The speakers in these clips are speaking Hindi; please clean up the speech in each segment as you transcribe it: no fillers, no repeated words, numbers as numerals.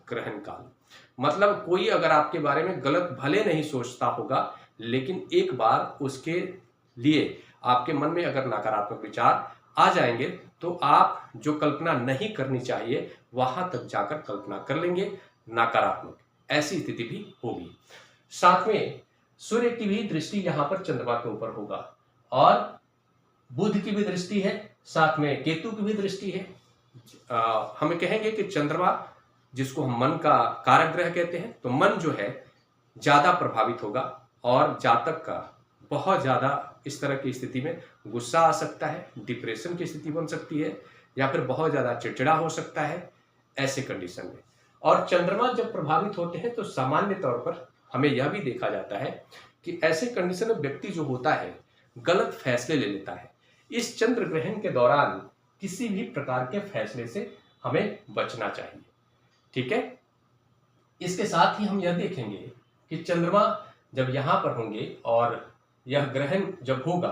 ग्रहण काल। मतलब कोई अगर आपके बारे में गलत भले नहीं सोचता होगा, लेकिन एक बार उसके लिए आपके मन में अगर नकारात्मक विचार आ जाएंगे तो आप जो कल्पना नहीं करनी चाहिए वहां तक जाकर कल्पना कर लेंगे, नकारात्मक ऐसी स्थिति भी होगी। साथ में सूर्य की भी दृष्टि यहां पर चंद्रमा के ऊपर होगा और बुध की भी दृष्टि है, साथ में केतु की भी दृष्टि है। हमें कहेंगे कि चंद्रमा जिसको हम मन का कारक ग्रह कहते हैं, तो मन जो है ज्यादा प्रभावित होगा और जातक का बहुत ज्यादा इस तरह की स्थिति में गुस्सा आ सकता है, डिप्रेशन की स्थिति बन सकती है या फिर बहुत ज्यादा चिड़चिड़ा हो सकता है ऐसे कंडीशन में। और चंद्रमा जब प्रभावित होते हैं तो सामान्य तौर पर हमें यह भी देखा जाता है कि ऐसे कंडीशन में व्यक्ति जो होता है गलत फैसले ले लेता है। इस चंद्र ग्रहण के दौरान किसी भी प्रकार के फैसले से हमें बचना चाहिए, ठीक है। इसके साथ ही हम यह देखेंगे कि चंद्रमा जब यहां पर होंगे और यह ग्रहण जब होगा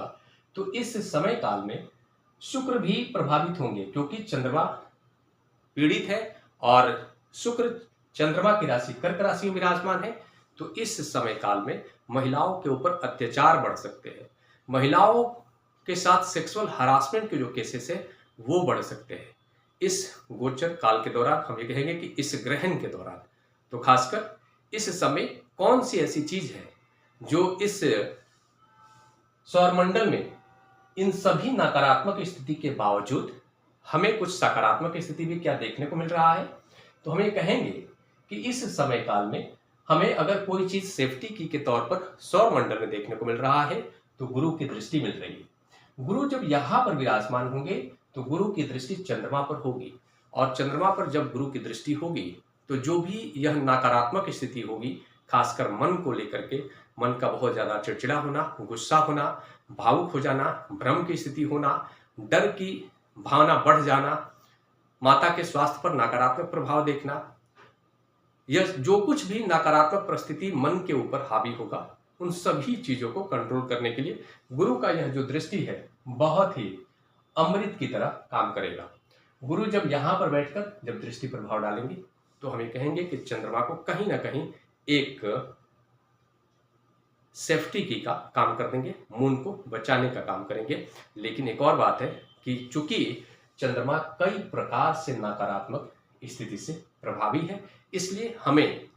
तो इस समय काल में शुक्र भी प्रभावित होंगे, क्योंकि चंद्रमा पीड़ित है और शुक्र चंद्रमा की राशि कर्क राशि में विराजमान है। तो इस समय काल में महिलाओं के ऊपर अत्याचार बढ़ सकते हैं, महिलाओं के साथ सेक्सुअल हरासमेंट के जो केसेस है वो बढ़ सकते हैं इस गोचर काल के दौरान। हम ये कहेंगे कि इस ग्रहण के दौरान। तो खासकर इस समय कौन सी ऐसी चीज है जो इस सौरमंडल में इन सभी नकारात्मक स्थिति के बावजूद हमें कुछ सकारात्मक स्थिति भी क्या देखने को मिल रहा है। तो हम ये कहेंगे कि इस समय काल में हमें अगर कोई चीज सेफ्टी की के तौर पर सौरमंडल में देखने को मिल रहा है तो गुरु की दृष्टि मिल रही है। गुरु जब यहां पर विराजमान होंगे तो गुरु की दृष्टि चंद्रमा पर होगी और चंद्रमा पर जब गुरु की दृष्टि होगी तो जो भी यह नकारात्मक स्थिति होगी, खासकर मन को लेकर के, मन का बहुत ज्यादा चिड़चिड़ा होना, गुस्सा होना, भावुक हो जाना, भ्रम की स्थिति होना, डर की भावना बढ़ जाना, माता के स्वास्थ्य पर नकारात्मक प्रभाव देखना, यह जो कुछ भी नकारात्मक परिस्थिति मन के ऊपर हावी होगा, उन सभी चीजों को कंट्रोल करने के लिए गुरु का यह जो दृष्टि है बहुत ही अमृत की तरह काम करेगा। गुरु जब यहां पर बैठकर जब दृष्टि प्रभाव डालेंगे तो हमें कहेंगे कि चंद्रमा को कहीं ना कहीं एक सेफ्टी की का काम कर देंगे, मून को बचाने का काम करेंगे। लेकिन एक और बात है कि चूंकि चंद्रमा कई प्रकार से नकारात्मक स्थिति से प्रभावी है, इसलिए हमें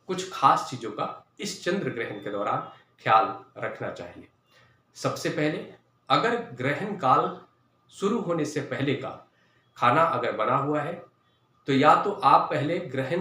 कुछ खास चीजों का इस चंद्र ग्रहण के दौरान ख्याल रखना चाहिए। सबसे पहले, अगर ग्रहण काल शुरू होने से पहले का खाना अगर बना हुआ है तो या तो आप पहले ग्रहण